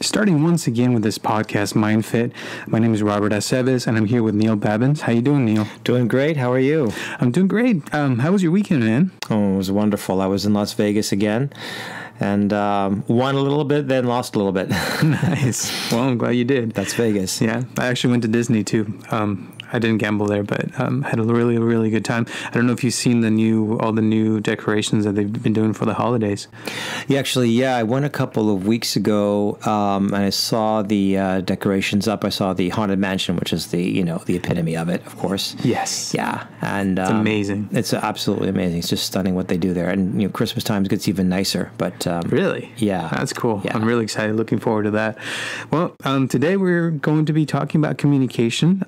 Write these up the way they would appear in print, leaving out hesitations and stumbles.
Starting once again with this podcast, MindFit. My name is Robert Aceves, and I'm here with Neil Babins. How you doing, Neil? Doing great. How are you? I'm doing great. How was your weekend, man? Oh, it was wonderful. I was in Las Vegas again, and won a little bit, then lost a little bit. Nice. Well, I'm glad you did. That's Vegas. Yeah, I actually went to Disney too. I didn't gamble there, but had a really, really good time. I don't know if you've seen all the new decorations that they've been doing for the holidays. Yeah, I went a couple of weeks ago, and I saw the decorations up. I saw the Haunted Mansion, which is the epitome of it, of course. Yes. Yeah, and it's amazing. It's absolutely amazing. It's just stunning what they do there, and Christmas time gets even nicer. But really, yeah, that's cool. Yeah. I'm really excited. Looking forward to that. Well, today we're going to be talking about communication.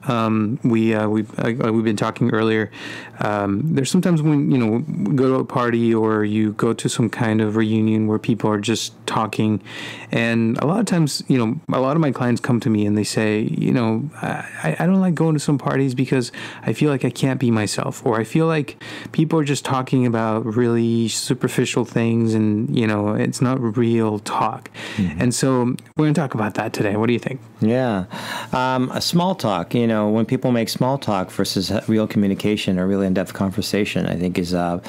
We've been talking earlier. There's sometimes when we go to a party or you go to some kind of reunion where people are just talking, and a lot of times a lot of my clients come to me and they say I don't like going to some parties because I feel like I can't be myself, or I feel like people are just talking about really superficial things and it's not real talk. Mm-hmm. And so we're going to talk about that today. What do you think? Yeah, a small talk. When people make small talk versus real communication or really in-depth conversation, I think is a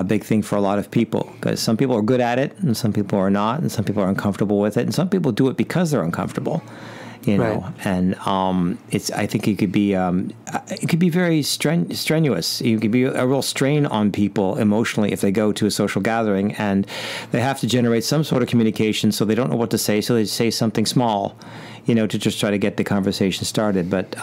big thing for a lot of people, because some people are good at it and some people are not, and some people are uncomfortable with it, and some people do it because they're uncomfortable. Right. And I think it could be very strenuous. It could be a real strain on people emotionally if they go to a social gathering and they have to generate some sort of communication, so they don't know what to say, so they say something small, to just try to get the conversation started. But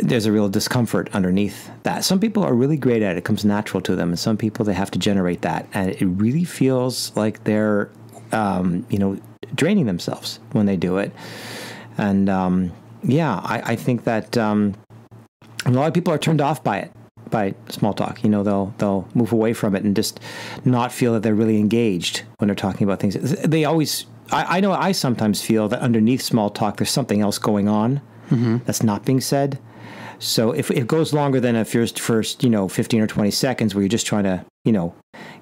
there's a real discomfort underneath that. Some people are really great at it. It comes natural to them. And some people, they have to generate that. And it really feels like they're, draining themselves when they do it. And, I think that a lot of people are turned off by it, by small talk. They'll move away from it and just not feel that they're really engaged when they're talking about things. They always, I know I sometimes feel that underneath small talk, there's something else going on. Mm-hmm. That's not being said. So if it goes longer than a first 15 or 20 seconds where you're just trying to,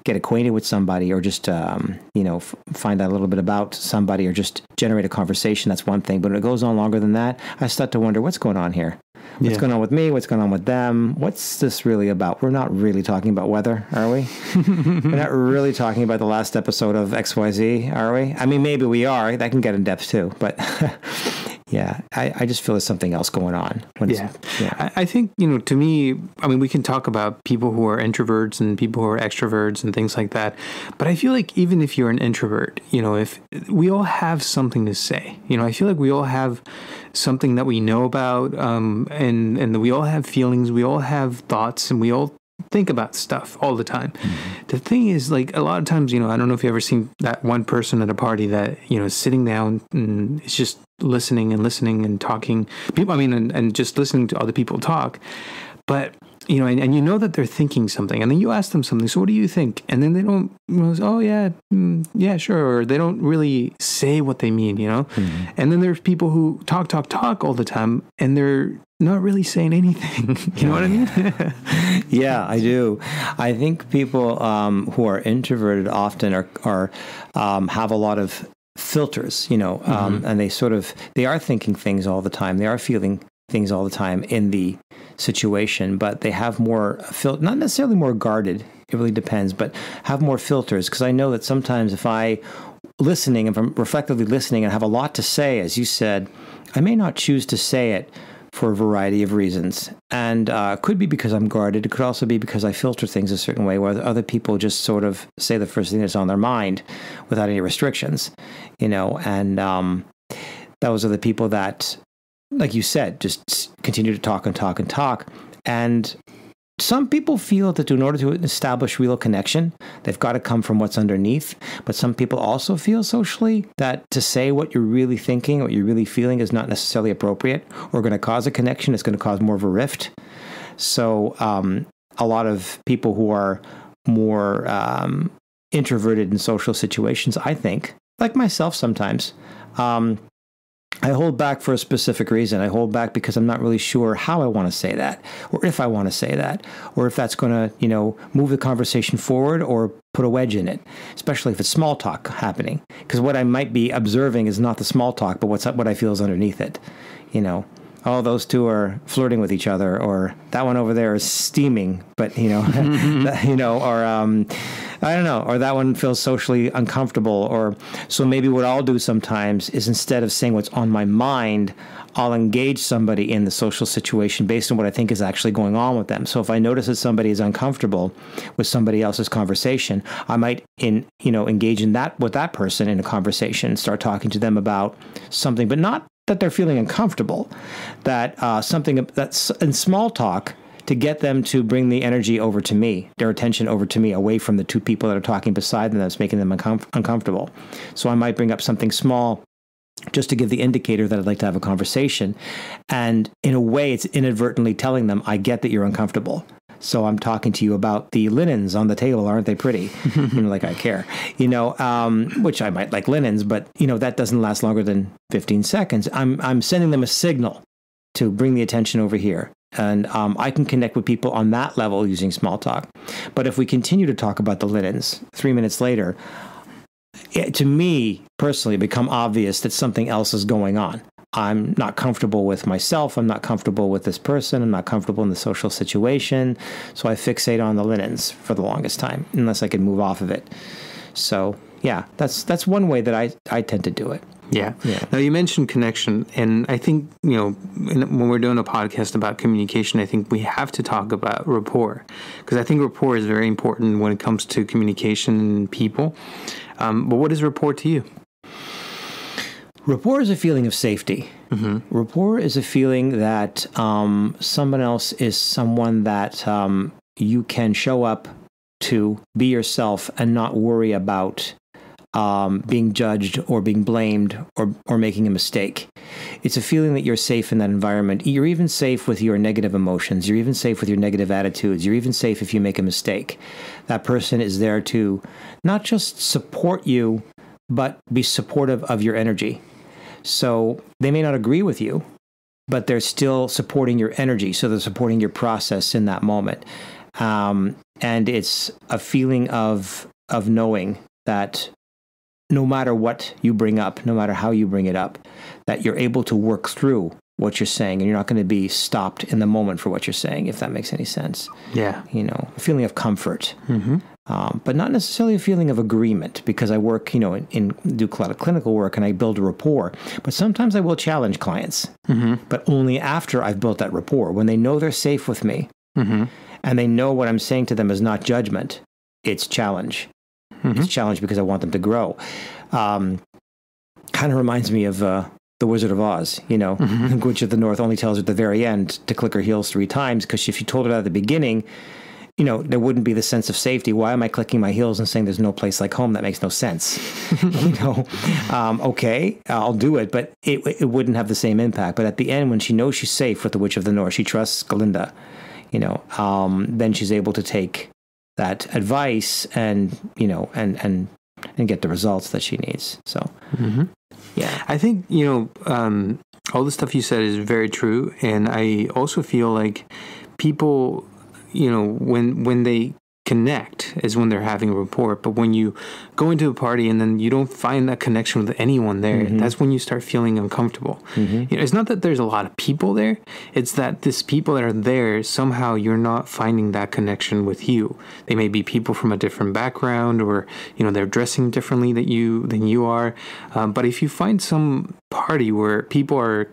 get acquainted with somebody, or just, find out a little bit about somebody, or just generate a conversation, that's one thing. But when it goes on longer than that, I start to wonder what's going on here. What's going on with me? What's going on with them? What's this really about? We're not really talking about weather, are we? We're not really talking about the last episode of XYZ, are we? I mean, maybe we are. That can get in depth too. But yeah, I just feel there's something else going on. I think, to me, I mean, we can talk about people who are introverts and people who are extroverts and things like that. But I feel like even if you're an introvert, if we all have something to say, I feel like we all have something that we know about, and we all have feelings, we all have thoughts, and we all think about stuff all the time. Mm-hmm. The thing is, like, a lot of times, I don't know if you've ever seen that one person at a party that, is sitting down and it's just listening and talking. People, and just listening to other people talk. But, and that they're thinking something, and then you ask them something. So what do you think? And then they don't, oh yeah, yeah, sure. Or they don't really say what they mean, Mm-hmm. And then there's people who talk all the time, and they're not really saying anything. You know what I mean? Yeah, I do. I think people who are introverted often are have a lot of filters, mm-hmm. And they are thinking things all the time. They are feeling things all the time in the situation, but they have more not necessarily more guarded. It really depends, but have more filters. Because I know that sometimes if I'm reflectively listening and have a lot to say, as you said, I may not choose to say it for a variety of reasons. And could be because I'm guarded. It could also be because I filter things a certain way, where other people just sort of say the first thing that's on their mind without any restrictions, and those are the people that, like you said, just continue to talk and talk and talk. And some people feel that in order to establish real connection, they've got to come from what's underneath. But some people also feel socially that to say what you're really thinking, what you're really feeling is not necessarily appropriate or going to cause a connection. It's going to cause more of a rift. So a lot of people who are more introverted in social situations, I think, like myself sometimes, I hold back for a specific reason. I hold back because I'm not really sure how I want to say that, or if I want to say that, or if that's going to, move the conversation forward or put a wedge in it, especially if it's small talk happening. Because what I might be observing is not the small talk, but what I feel is underneath it. Oh, those two are flirting with each other, or that one over there is steaming, but or I don't know, or that one feels socially uncomfortable, or so maybe what I'll do sometimes is instead of saying what's on my mind, I'll engage somebody in the social situation based on what I think is actually going on with them. So if I notice that somebody is uncomfortable with somebody else's conversation, I might engage in that with that person in a conversation, start talking to them about something, but not that they're feeling uncomfortable, that something that's in small talk to get them to bring the energy over to me, their attention over to me, away from the two people that are talking beside them that's making them uncomfortable. So I might bring up something small just to give the indicator that I'd like to have a conversation. And in a way, it's inadvertently telling them, I get that you're uncomfortable. So I'm talking to you about the linens on the table. Aren't they pretty? Like I care, which I might like linens, but that doesn't last longer than 15 seconds. I'm sending them a signal to bring the attention over here. And I can connect with people on that level using small talk. But if we continue to talk about the linens 3 minutes later, to me personally, become obvious that something else is going on. I'm not comfortable with myself. I'm not comfortable with this person. I'm not comfortable in the social situation. So I fixate on the linens for the longest time, unless I can move off of it. So yeah, that's one way that I tend to do it. Yeah. Now you mentioned connection, and I think, when we're doing a podcast about communication, I think we have to talk about rapport, because I think rapport is very important when it comes to communication and people. But what is rapport to you? Rapport is a feeling of safety. Mm-hmm. Rapport is a feeling that someone else is someone that you can show up to, be yourself, and not worry about being judged or being blamed or making a mistake. It's a feeling that you're safe in that environment. You're even safe with your negative emotions. You're even safe with your negative attitudes. You're even safe if you make a mistake. That person is there to not just support you, but be supportive of your energy. So they may not agree with you, but they're still supporting your energy. So they're supporting your process in that moment. And it's a feeling of knowing that no matter what you bring up, no matter how you bring it up, that you're able to work through what you're saying, and you're not going to be stopped in the moment for what you're saying, if that makes any sense. Yeah. A feeling of comfort, but not necessarily a feeling of agreement, because I work, do a lot of clinical work and I build a rapport. But sometimes I will challenge clients, but only after I've built that rapport. When they know they're safe with me, and they know what I'm saying to them is not judgment, it's challenge. It's challenge because I want them to grow. Kind of reminds me of the Wizard of Oz, The Witch of the North only tells her at the very end to click her heels 3 times, because if you told her that at the beginning, there wouldn't be the sense of safety. Why am I clicking my heels and saying there's no place like home? That makes no sense. Okay, I'll do it, but it wouldn't have the same impact. But at the end, when she knows she's safe with the Witch of the North, she trusts Galinda, then she's able to take that advice and get the results that she needs. So, yeah, I think, all the stuff you said is very true. And I also feel like people, when they connect is when they're having a rapport. But when you go into a party and then you don't find that connection with anyone there, that's when you start feeling uncomfortable. It's not that there's a lot of people there. It's that these people that are there, somehow you're not finding that connection with you. They may be people from a different background, or, they're dressing differently than you are. But if you find some party where people are,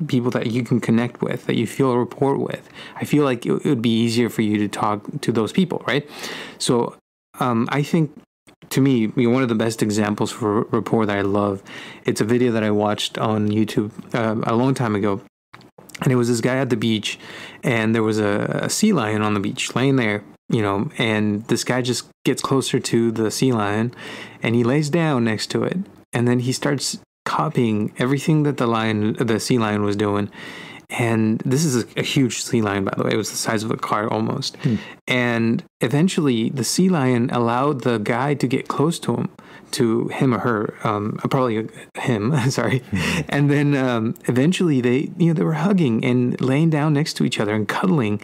people that you can connect with, that you feel a rapport with, I feel like it would be easier for you to talk to those people, right? So I think, to me, one of the best examples for rapport that I love, it's a video that I watched on YouTube a long time ago. And it was this guy at the beach, and there was a sea lion on the beach laying there, and this guy just gets closer to the sea lion, and he lays down next to it, and then he starts copying everything that the sea lion was doing. And this is a huge sea lion, by the way. It was the size of a car almost. And eventually the sea lion allowed the guy to get close to him to him or her, probably him, sorry. And then eventually they were hugging and laying down next to each other and cuddling.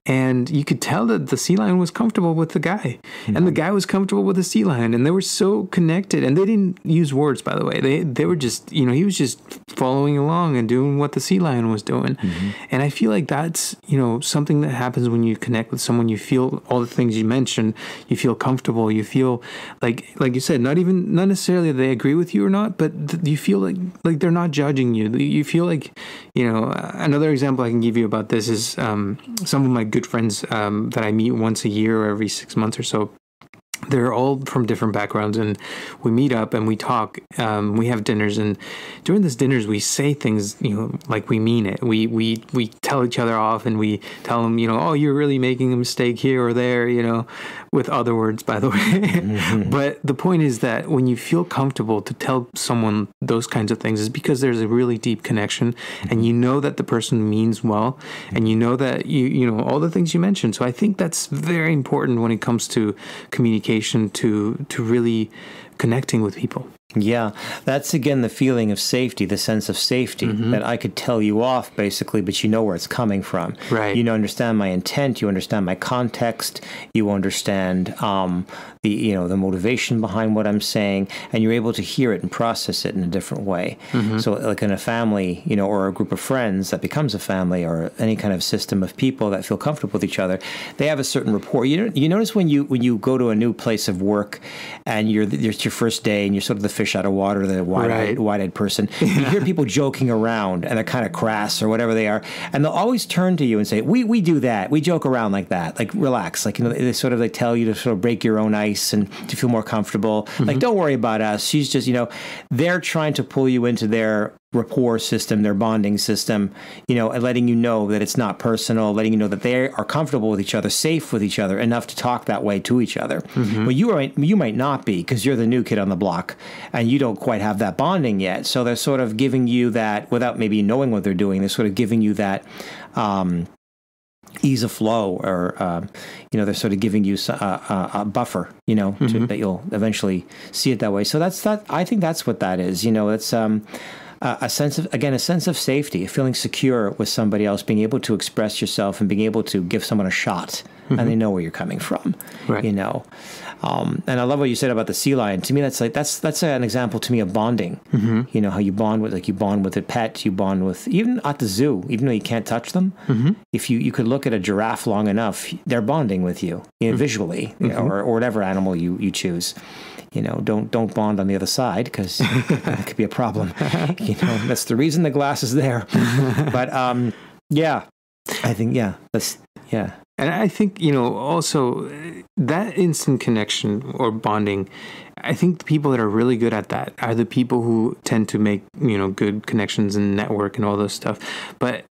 And you could tell that the sea lion was comfortable with the guy, and the guy was comfortable with the sea lion, and they were so connected. And they didn't use words, by the way. They were just, he was just following along and doing what the sea lion was doing. And I feel like that's, something that happens when you connect with someone. You feel all the things you mentioned. You feel comfortable. You feel like you said, not necessarily that they agree with you or not, but you feel like they're not judging you. You feel like, another example I can give you about this is some of my good friends that I meet once a year or every 6 months or so. They're all from different backgrounds, and we meet up and we talk. We have dinners, and during these dinners, we say things, like we mean it. We tell each other off, and we tell them, oh, you're really making a mistake here or there, with other words, by the way. But the point is that when you feel comfortable to tell someone those kinds of things, is because there's a really deep connection, and you know that the person means well, and you know that you all the things you mentioned. So I think that's very important when it comes to communication, to really connecting with people. Yeah, that's again the feeling of safety, the sense of safety, that I could tell you off basically, but you know where it's coming from. Right. You understand my intent, you understand my context, you understand the motivation behind what I'm saying, and you're able to hear it and process it in a different way. So like in a family, or a group of friends that becomes a family, or any kind of system of people that feel comfortable with each other, they have a certain rapport. You notice when you go to a new place of work and it's your first day and you're sort of the fish out of water, the wide-eyed person. You hear people joking around, and they're kind of crass or whatever they are, and they'll always turn to you and say, "We do that. We joke around like that. Like relax. Like they sort of tell you to sort of break your own ice and to feel more comfortable. Like don't worry about us. She's just they're trying to pull you into their rapport system, their bonding system, and letting you know that it's not personal, letting you know that they are comfortable with each other, safe with each other, enough to talk that way to each other. Well, you might not be, because you're the new kid on the block and you don't quite have that bonding yet. So they're sort of giving you that, without maybe knowing what they're doing, they're sort of giving you that ease of flow, or they're sort of giving you a buffer, that you'll eventually see it that way. So that's that. I think that's what that is. It's a sense of safety, feeling secure with somebody else, being able to express yourself and being able to give someone a shot, and they know where you're coming from. Right. And I love what you said about the sea lion. To me, that's an example to me of bonding. How you bond with a pet, you bond with, even at the zoo, even though you can't touch them. If you could look at a giraffe long enough, they're bonding with you, visually, or whatever animal you choose. Don't bond on the other side, because it could be a problem. That's the reason the glass is there. But I think that's. And I think, also that instant connection or bonding, I think the people that are really good at that are the people who tend to make, good connections and network and all this stuff. But,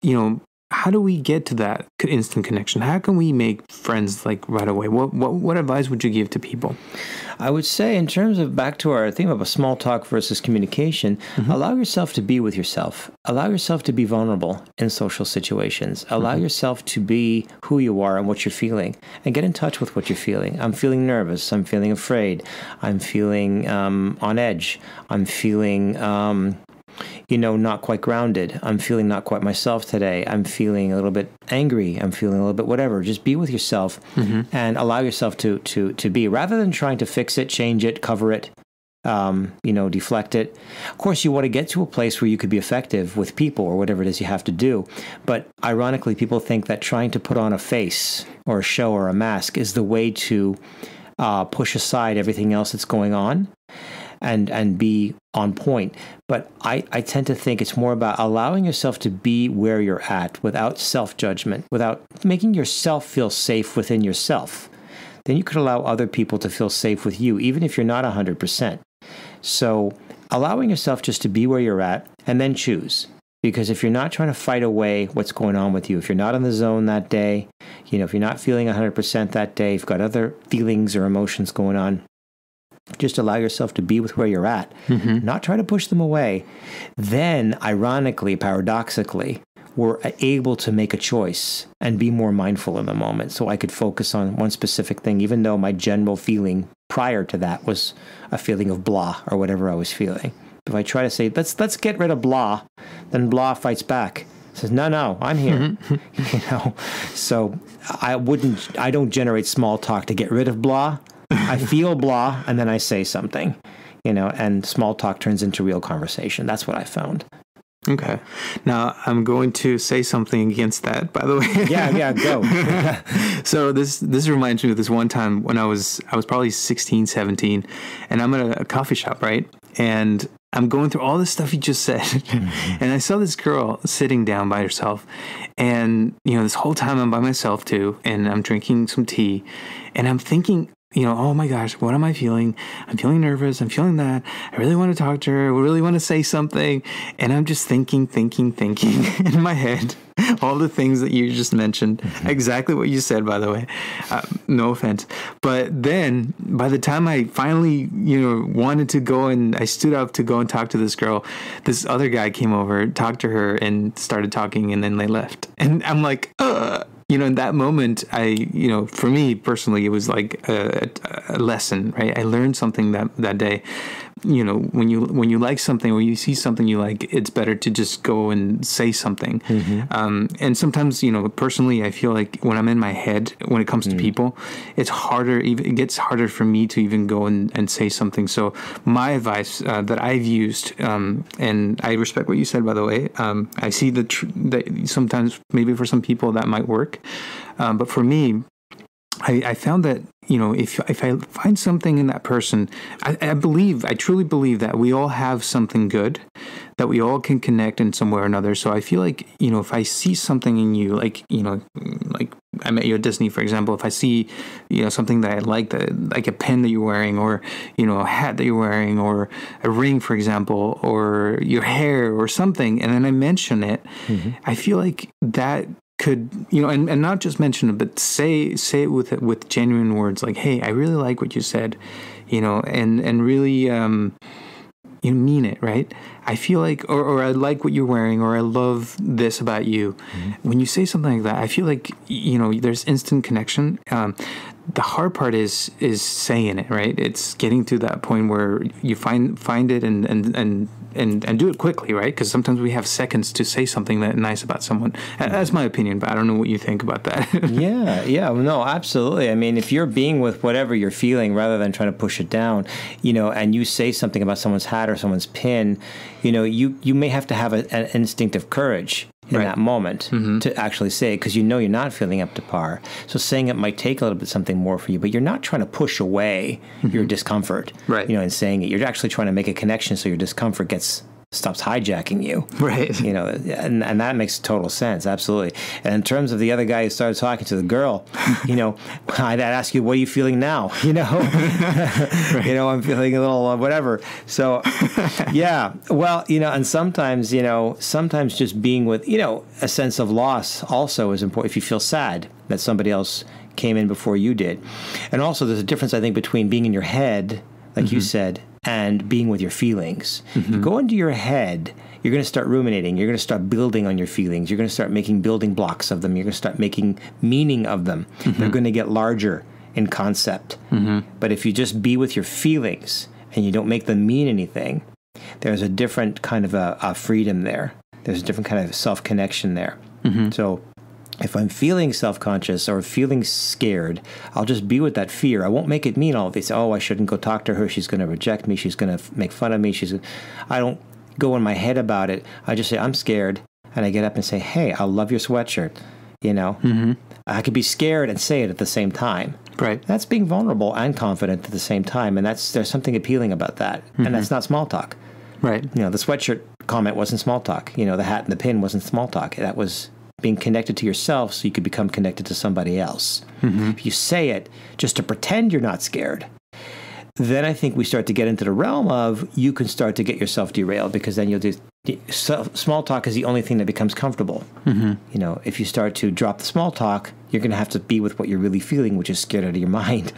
how do we get to that instant connection? How can we make friends right away? What advice would you give to people? I would say, in terms of back to our theme of a small talk versus communication, allow yourself to be with yourself. Allow yourself to be vulnerable in social situations. Allow yourself to be who you are and what you're feeling, and get in touch with what you're feeling. I'm feeling nervous. I'm feeling afraid. I'm feeling on edge. I'm feeling not quite grounded. I'm feeling not quite myself today. I'm feeling a little bit angry. I'm feeling a little bit whatever. Just be with yourself and allow yourself to be, rather than trying to fix it, change it, cover it, deflect it. Of course, you want to get to a place where you could be effective with people or whatever it is you have to do. But ironically, people think that trying to put on a face or a show or a mask is the way to push aside everything else that's going on and be on point. But I tend to think it's more about allowing yourself to be where you're at without self-judgment, without making yourself feel safe within yourself. Then you could allow other people to feel safe with you, even if you're not 100%. So allowing yourself just to be where you're at, and then choose. Because if you're not trying to fight away what's going on with you, if you're not in the zone that day, if you're not feeling 100% that day, if you've got other feelings or emotions going on, just allow yourself to be with where you're at, not try to push them away. Then, ironically, paradoxically, we're able to make a choice and be more mindful in the moment. So I could focus on one specific thing, even though my general feeling prior to that was a feeling of blah or whatever I was feeling. If I try to say, let's get rid of blah, then blah fights back. Says, no, I'm here. So I don't generate small talk to get rid of blah. I feel blah, and then I say something, and small talk turns into real conversation. That's what I found. Okay. Now, I'm going to say something against that, by the way. Yeah, go. So this reminds me of this one time when I was probably 16, 17, and I'm at a coffee shop, right? And I'm going through all this stuff you just said. And I saw this girl sitting down by herself. And, this whole time I'm by myself too, and I'm drinking some tea, and I'm thinking, oh my gosh, what am I feeling? I'm feeling nervous. I'm feeling that. I really want to talk to her. I really want to say something. And I'm just thinking in my head, all the things that you just mentioned. Exactly what you said, by the way. No offense. But then by the time I finally, wanted to go, and I stood up to go and talk to this girl, this other guy came over, talked to her, and started talking, and then they left. And I'm like, in that moment, for me personally, it was like a lesson, right? I learned something that day. When you like something or you see something you like, it's better to just go and say something. And sometimes, personally, I feel like when I'm in my head, when it comes to people, it's harder. It gets harder for me to even go and say something. So my advice that I've used, and I respect what you said, by the way. I see that sometimes maybe for some people that might work. But for me, I found that, if I find something in that person, I truly believe that we all have something good, that we all can connect in some way or another. So I feel like, if I see something in you, like I met you at Disney, for example, if I see, something that I like a pen that you're wearing, or, a hat that you're wearing, or a ring, for example, or your hair or something, and then I mention it, I feel like that could, and not just mention it, but say it with genuine words, like, hey, I really like what you said, and really, you mean it, right? I feel like, or I like what you're wearing, or I love this about you. When you say something like that, I feel like, there's instant connection. The hard part is saying it, right? It's getting to that point where you find it and do it quickly, right? Because sometimes we have seconds to say something nice about someone. That's my opinion, but I don't know what you think about that. Yeah, no, absolutely. I mean, if you're being with whatever you're feeling rather than trying to push it down, and you say something about someone's hat or someone's pin, you may have to have an instinct of courage in that moment to actually say it, because you're not feeling up to par. So saying it might take a little bit something more for you, but you're not trying to push away your discomfort, right? In saying it, you're actually trying to make a connection so your discomfort stops hijacking you, right? And that makes total sense, absolutely. And in terms of the other guy who started talking to the girl, I'd ask you, what are you feeling now? Right. I'm feeling a little whatever. So, yeah, well, and sometimes just being with, a sense of loss also is important. If you feel sad that somebody else came in before you did, and also there's a difference, I think, between being in your head, like you said, and being with your feelings. You go into your head, you're going to start ruminating. You're going to start building on your feelings. You're going to start making building blocks of them. You're going to start making meaning of them. They're going to get larger in concept. But if you just be with your feelings and you don't make them mean anything, there's a different kind of a freedom there. There's a different kind of self-connection there. So if I'm feeling self-conscious or feeling scared, I'll just be with that fear. I won't make it mean all of this. Oh, I shouldn't go talk to her. She's going to reject me. She's going to make fun of me. I don't go in my head about it. I just say, I'm scared. And I get up and say, hey, I love your sweatshirt. I could be scared and say it at the same time. Right. That's being vulnerable and confident at the same time. And there's something appealing about that. And that's not small talk. Right. The sweatshirt comment wasn't small talk. The hat and the pin wasn't small talk. That was being connected to yourself so you could become connected to somebody else. If you say it just to pretend you're not scared, then I think we start to get into the realm of you can start to get yourself derailed, because then you'll do small talk is the only thing that becomes comfortable. If you start to drop the small talk, you're going to have to be with what you're really feeling, which is scared out of your mind.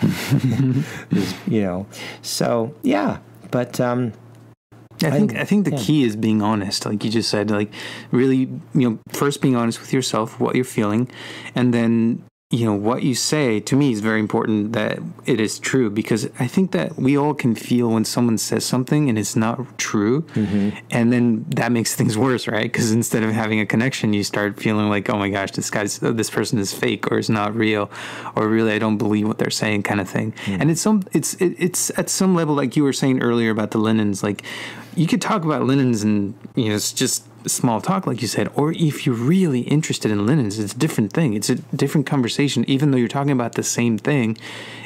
So yeah, but I think the key is being honest, like you just said, like really, first being honest with yourself, what you're feeling, and then, what you say to me is very important that it is true, because I think that we all can feel when someone says something and it's not true. And then that makes things worse, right? Because instead of having a connection, you start feeling like, oh my gosh, this person is fake or is not real, or really I don't believe what they're saying, kind of thing. And it's at some level, like you were saying earlier about the linens, like you could talk about linens and it's just small talk, like you said, or if you're really interested in linens, it's a different thing. It's a different conversation. Even though you're talking about the same thing,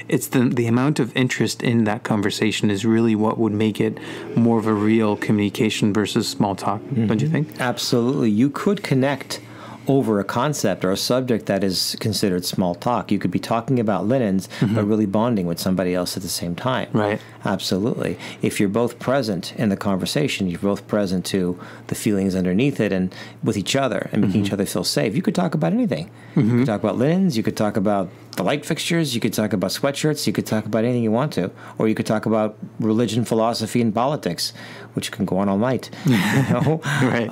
it's the amount of interest in that conversation is really what would make it more of a real communication versus small talk. Don't you think? Absolutely. You could connect over a concept or a subject that is considered small talk. You could be talking about linens, but really bonding with somebody else at the same time. Right. Absolutely. If you're both present in the conversation, you're both present to the feelings underneath it and with each other and making each other feel safe, you could talk about anything. You could talk about linens, you could talk about the light fixtures, you could talk about sweatshirts, you could talk about anything you want to, or you could talk about religion, philosophy, and politics, which can go on all night. Right.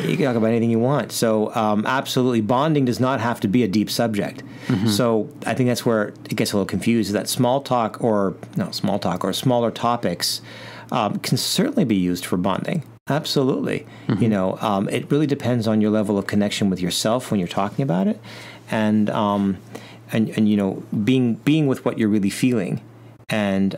You can talk about anything you want. So absolutely, bonding does not have to be a deep subject. So I think that's where it gets a little confused, is that small talk or smaller topics can certainly be used for bonding. Absolutely. It really depends on your level of connection with yourself when you're talking about it, and being with what you're really feeling, and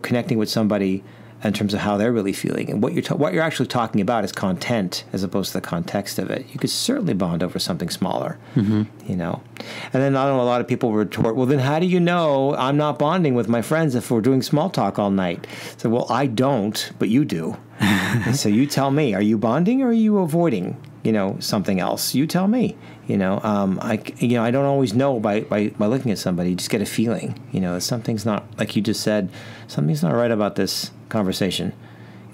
connecting with somebody in terms of how they're really feeling, and what you're actually talking about is content as opposed to the context of it. You could certainly bond over something smaller, And then I know a lot of people retort, well, then how do you know I'm not bonding with my friends if we're doing small talk all night? So, well, I don't, but you do. So you tell me, are you bonding or are you avoiding, something else? You tell me. I don't always know by looking at somebody. You just get a feeling, something's not, like you just said, something's not right about this conversation.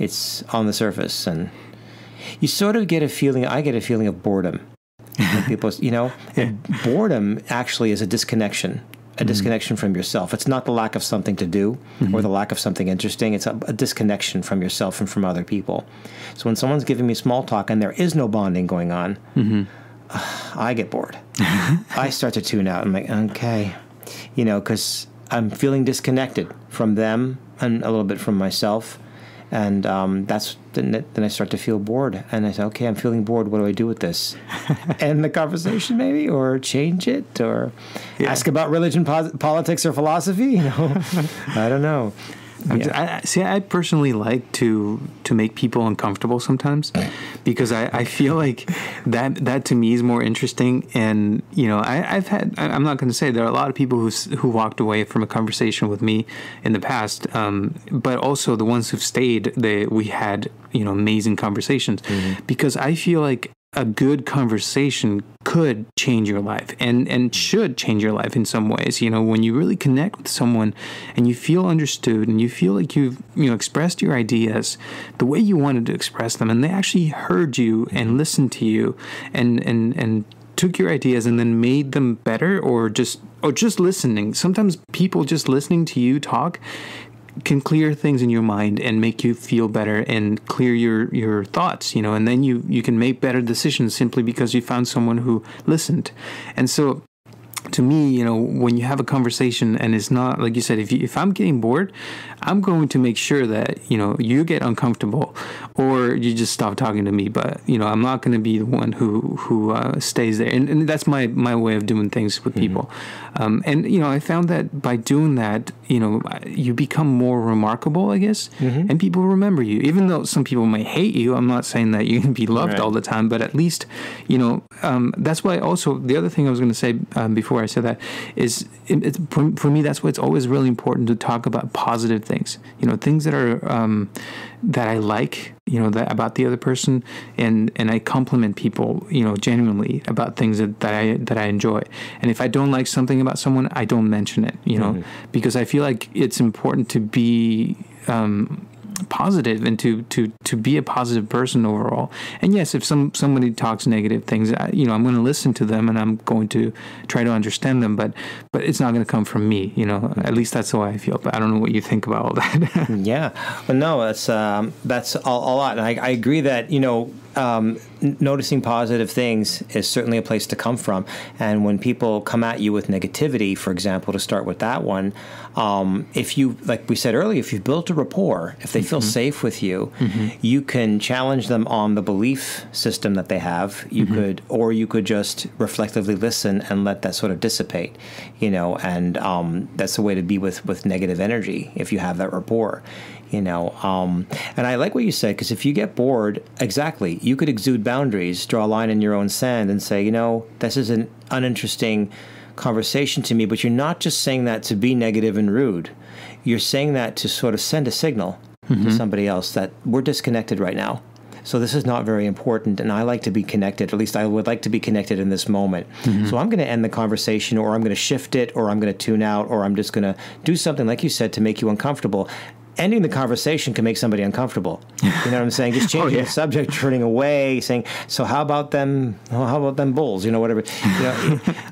It's on the surface, and you sort of get a feeling. I get a feeling of boredom. Like people, boredom actually is a disconnection. A disconnection from yourself. It's not the lack of something to do or the lack of something interesting. It's a disconnection from yourself and from other people. So when someone's giving me small talk and there is no bonding going on, I get bored. I start to tune out. I'm like, okay, because I'm feeling disconnected from them and a little bit from myself. And then I start to feel bored. And I say, okay, I'm feeling bored. What do I do with this? End the conversation maybe, or change it, or ask about religion, politics, or philosophy? I don't know. I personally like to make people uncomfortable sometimes, because I feel like that to me is more interesting. And I'm not going to say there are a lot of people who walked away from a conversation with me in the past, but also the ones who've stayed, we had amazing conversations, because I feel like a good conversation could change your life and should change your life in some ways. When you really connect with someone and you feel understood and you feel like you've expressed your ideas the way you wanted to express them, and they actually heard you and listened to you and took your ideas and then made them better, or just listening. Sometimes people just listening to you talk can clear things in your mind and make you feel better and clear your thoughts, and then you can make better decisions simply because you found someone who listened. And so to me, when you have a conversation and it's not, like you said, if I'm getting bored, I'm going to make sure that, you get uncomfortable or you just stop talking to me. But, I'm not going to be the one who stays there. And that's my way of doing things with people. And I found that by doing that, you become more remarkable, I guess, and people remember you. Even though some people may hate you, I'm not saying that you can be loved all the time, but at least, that's why also the other thing I was going to say before I said that is, for me, that's why it's always really important to talk about positive things, things that are that I like, that about the other person, and I compliment people, genuinely about things that I enjoy. And if I don't like something about someone, I don't mention it, because I feel like it's important to be positive and to be a positive person overall. And yes, if somebody talks negative things, I'm going to listen to them and I'm going to try to understand them, but it's not going to come from me, at least that's how I feel. But I don't know what you think about all that. Yeah, well, no, that's a lot. And I agree that, noticing positive things is certainly a place to come from. And when people come at you with negativity, for example, to start with that one, if you, like we said earlier, if you've built a rapport, if they feel safe with you, you can challenge them on the belief system that they have. You could, or you could just reflectively listen and let that sort of dissipate, and that's the way to be with negative energy if you have that rapport. And I like what you said, because if you get bored, exactly, you could exude boundaries, draw a line in your own sand and say, this is an uninteresting conversation to me, but you're not just saying that to be negative and rude. You're saying that to sort of send a signal to somebody else that we're disconnected right now. So this is not very important, and I like to be connected. At least I would like to be connected in this moment. So I'm going to end the conversation, or I'm going to shift it, or I'm going to tune out, or I'm just going to do something, like you said, to make you uncomfortable. Ending the conversation can make somebody uncomfortable. You know what I'm saying? Just changing the subject, turning away, saying, "So how about them? How about them bulls?" Whatever.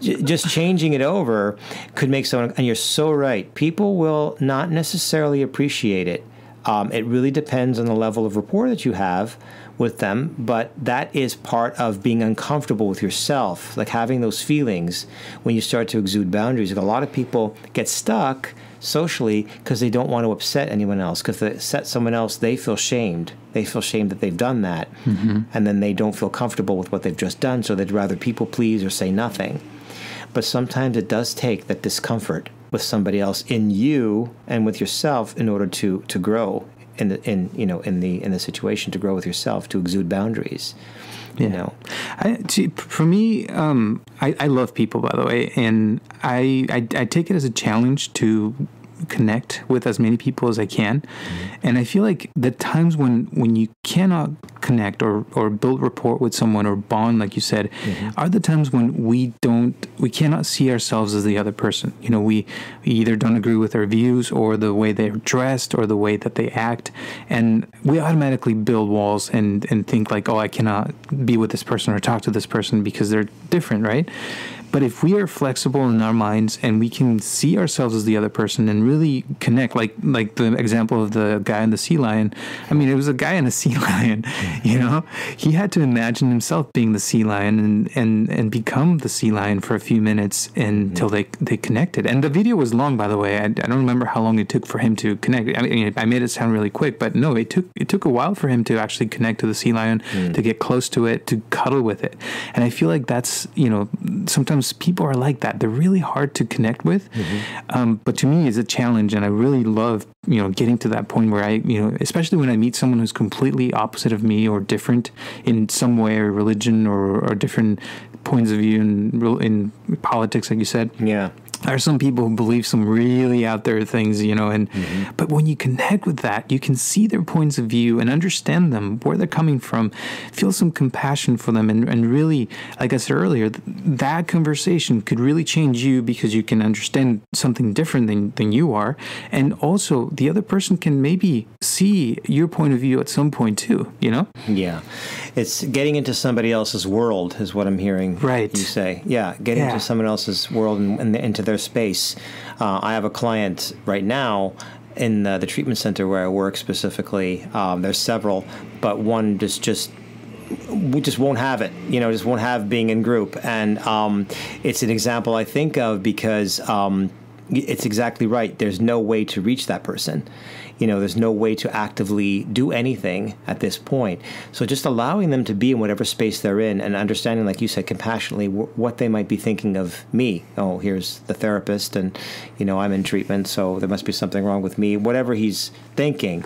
Just changing it over could make someone. And you're so right. People will not necessarily appreciate it. It really depends on the level of rapport that you have with them, but that is part of being uncomfortable with yourself, like having those feelings when you start to exude boundaries. Like, a lot of people get stuck socially because they don't want to upset anyone else. Because if they upset someone else, they feel shamed. They feel shamed that they've done that, and then they don't feel comfortable with what they've just done, so they'd rather people please or say nothing. But sometimes it does take that discomfort with somebody else in you and with yourself in order to grow in the situation, to grow with yourself, to exude boundaries. For me, I love people, by the way, and I take it as a challenge to connect with as many people as I can. And I feel like the times when you cannot connect or build rapport with someone or bond, like you said, are the times when we cannot see ourselves as the other person. We either don't agree with their views or the way they're dressed or the way that they act, and we automatically build walls and think like, oh, I cannot be with this person or talk to this person because they're different, right? But if we are flexible in our minds and we can see ourselves as the other person and really connect, like the example of the guy and the sea lion. I mean, it was a guy and a sea lion, He had to imagine himself being the sea lion and become the sea lion for a few minutes until they connected. And the video was long, by the way. I don't remember how long it took for him to connect. I mean, I made it sound really quick, but no, it took a while for him to actually connect to the sea lion, to get close to it, to cuddle with it. And I feel like that's, sometimes people are like that. They're really hard to connect with. But to me, it's a challenge, and I really love, getting to that point where I, especially when I meet someone who's completely opposite of me or different in some way, or religion or different points of view in politics, like you said. Yeah. There are some people who believe some really out there things, but when you connect with that, you can see their points of view and understand them, where they're coming from, feel some compassion for them, and really, like I said earlier, that conversation could really change you because you can understand something different than you are, and also the other person can maybe see your point of view at some point too, Yeah. It's getting into somebody else's world is what I'm hearing you say. Yeah, getting into someone else's world and into their space. I have a client right now in the treatment center where I work specifically. There's several, but one we just won't have it. Just won't have being in group, and it's an example I think of because it's exactly right. There's no way to reach that person. There's no way to actively do anything at this point. So just allowing them to be in whatever space they're in and understanding, like you said, compassionately what they might be thinking of me. Oh, here's the therapist and, I'm in treatment, so there must be something wrong with me. Whatever he's thinking,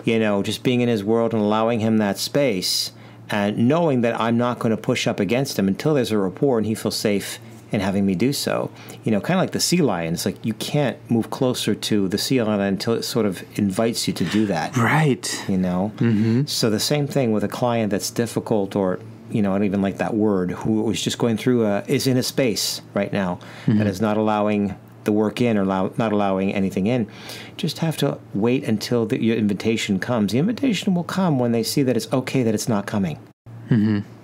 just being in his world and allowing him that space and knowing that I'm not going to push up against him until there's a rapport and he feels safe in having me do so. Kind of like the sea lion. It's like you can't move closer to the sea lion until it sort of invites you to do that. Right. So the same thing with a client that's difficult or, I don't even like that word, who is just going through is in a space right now that is not allowing the work in or not allowing anything in. Just have to wait until your invitation comes. The invitation will come when they see that it's okay that it's not coming.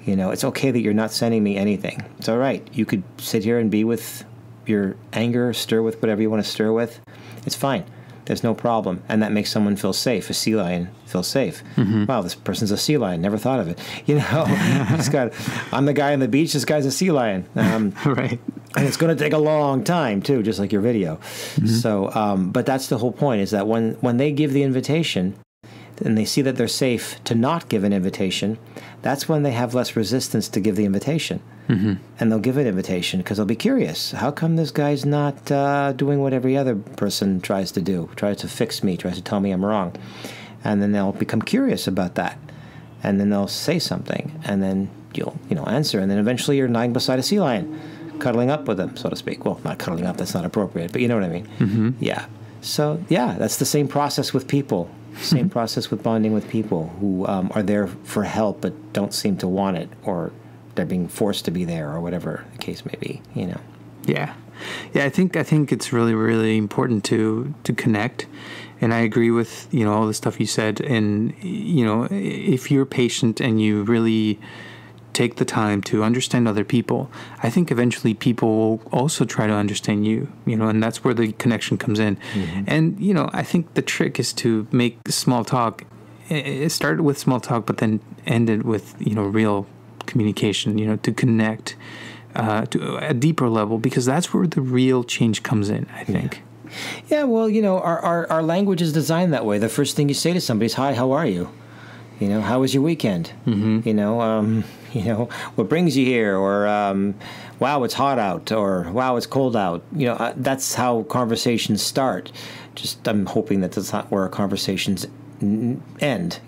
It's okay that you're not sending me anything. It's all right. You could sit here and be with your anger, stir with whatever you want to stir with. It's fine. There's no problem. And that makes someone feel safe. A sea lion feels safe. Wow, this person's a sea lion. Never thought of it. I'm the guy on the beach. This guy's a sea lion. Right. And it's going to take a long time, too, just like your video. So, but that's the whole point, is that when they give the invitation and they see that they're safe to not give an invitation, that's when they have less resistance to give the invitation. And they'll give an invitation because they'll be curious. How come this guy's not doing what every other person tries to do, tries to fix me, tries to tell me I'm wrong? And then they'll become curious about that. And then they'll say something. And then you'll answer. And then eventually you're lying beside a sea lion, cuddling up with them, so to speak. Well, not cuddling up. That's not appropriate. But you know what I mean? Yeah. So, yeah, that's the same process with people. Same process with bonding with people who are there for help but don't seem to want it, or they're being forced to be there, or whatever the case may be, Yeah. I think it's really, really important to connect. And I agree with, all the stuff you said. And, if you're patient and you really take the time to understand other people, I think eventually people will also try to understand you, and that's where the connection comes in. And, I think the trick is to make small talk, start with small talk, but then end it with, real communication, to connect to a deeper level, because that's where the real change comes in, I think. Yeah, well, our language is designed that way. The first thing you say to somebody is, "Hi, how are you? How was your weekend? What brings you here?" Or, "Wow, it's hot out," or "Wow, it's cold out." That's how conversations start. Just, I'm hoping that that's not where our conversations end,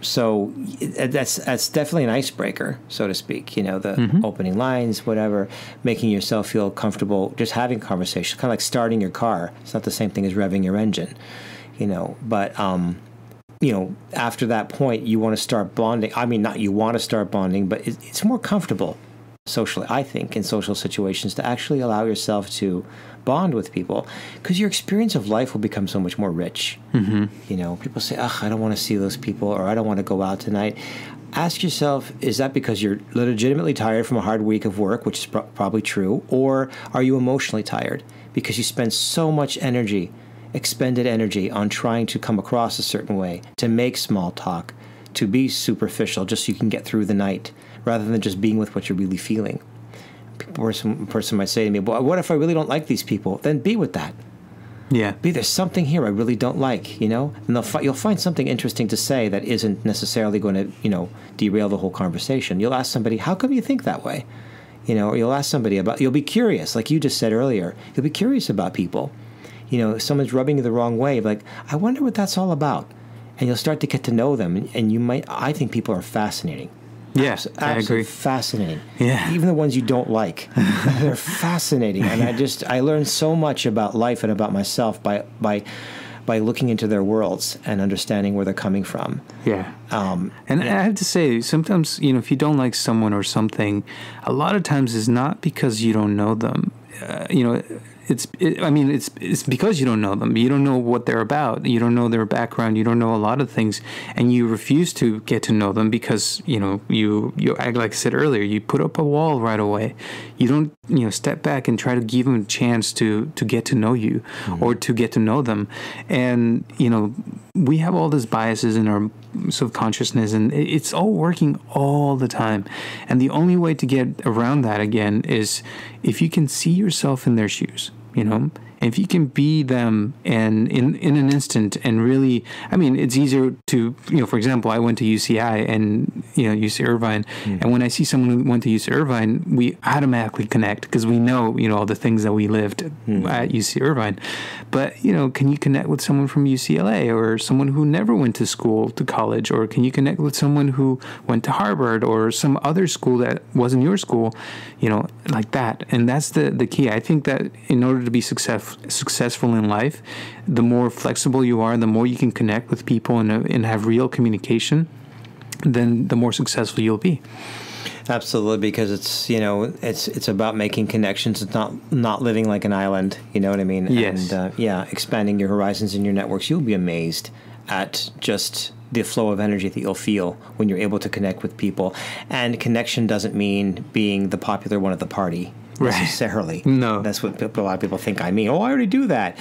So that's definitely an icebreaker, so to speak, the opening lines, whatever, making yourself feel comfortable, just having conversation, kind of like starting your car. It's not the same thing as revving your engine, but, after that point, you want to start bonding. I mean, not you want to start bonding, but it's more comfortable socially, I think, in social situations, to actually allow yourself to bond with people, because your experience of life will become so much more rich. People say, "Ugh, I don't want to see those people," or "I don't want to go out tonight." Ask yourself, is that because you're legitimately tired from a hard week of work, which is probably true, or are you emotionally tired because you spend so much energy, expended energy, on trying to come across a certain way, to make small talk, to be superficial just so you can get through the night, rather than just being with what you're really feeling? Some person might say to me, "Well, what if I really don't like these people?" Then be with that. Yeah. There's something here I really don't like, and you'll find something interesting to say that isn't necessarily going to, derail the whole conversation. You'll ask somebody, "How come you think that way?" Or you'll ask somebody you'll be curious, like you just said earlier. You'll be curious about people. If someone's rubbing you the wrong way, like, "I wonder what that's all about." And you'll start to get to know them, and I think people are fascinating. Yes, I agree. Fascinating. Yeah. Even the ones you don't like, they're fascinating. And I learned so much about life and about myself by looking into their worlds and understanding where they're coming from. Yeah. I have to say, sometimes, if you don't like someone or something, a lot of times it's not because you don't know them. It's because you don't know them. You don't know what they're about. You don't know their background. You don't know a lot of things, and you refuse to get to know them because you like I said earlier, you put up a wall right away. You don't step back and try to give them a chance to get to know you or to get to know them. And we have all these biases in our subconsciousness, and it's all working all the time. And the only way to get around that again is if you can see yourself in their shoes. And if you can be them and in an instant and really, it's easier to, for example, I went to UCI and, UC Irvine. And when I see someone who went to UC Irvine, we automatically connect because we know, all the things that we lived at UC Irvine. But, can you connect with someone from UCLA or someone who never went to college? Or can you connect with someone who went to Harvard or some other school that wasn't your school, like that? And that's the key. I think that in order to be successful in life, the more flexible you are, the more you can connect with people and have real communication, then the more successful you'll be. Absolutely, because it's about making connections. It's not living like an island. You know what I mean? Yes. And expanding your horizons and your networks. You'll be amazed at just the flow of energy that you'll feel when you're able to connect with people. And connection doesn't mean being the popular one at the party. necessarily. No. That's what a lot of people think I mean. Oh, I already do that.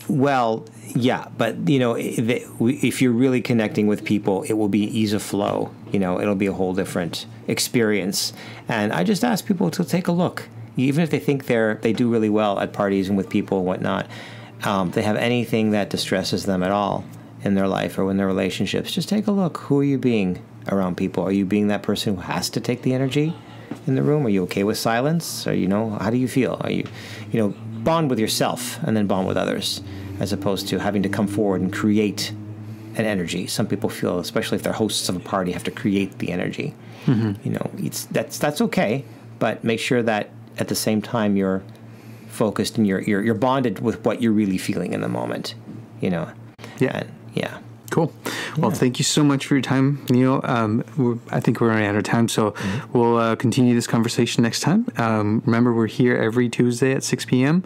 Well, yeah, but, if you're really connecting with people, it will be ease of flow. It'll be a whole different experience. And I just ask people to take a look. Even if they think they do really well at parties and with people and whatnot, they have anything that distresses them at all in their life or in their relationships, just take a look. Who are you being around people? Are you being that person who has to take the energy in the room? Are you okay with silence? Or, how do you feel? Are you, bond with yourself and then bond with others, as opposed to having to come forward and create an energy. Some people feel, especially if they're hosts of a party, have to create the energy. That's okay, but make sure that at the same time you're focused and you're bonded with what you're really feeling in the moment. Yeah. And, yeah. Cool. Well, thank you so much for your time, Neil. I think we're running out of time, so we'll continue this conversation next time. Remember, we're here every Tuesday at 6 p.m.,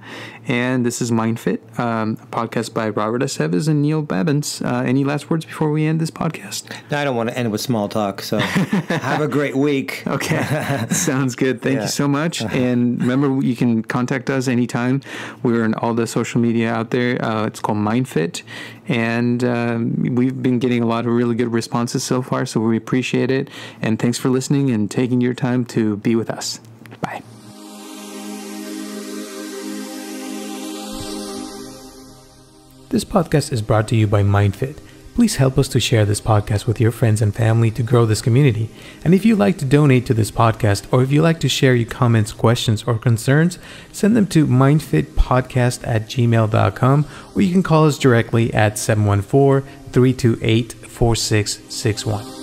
and this is MindFit, a podcast by Robert Aceves and Neil Babins. Any last words before we end this podcast? No, I don't want to end with small talk, so have a great week. Okay. Sounds good. Thank you so much. And remember, you can contact us anytime. We're in all the social media out there. It's called MindFit, and we've been getting a lot of really good responses so far, so we appreciate it. And thanks for listening and taking your time to be with us. Bye. This podcast is brought to you by MindFit. Please help us to share this podcast with your friends and family to grow this community. And if you'd like to donate to this podcast, or if you'd like to share your comments, questions, or concerns, send them to mindfitpodcast@gmail.com, or you can call us directly at 714-328-4661.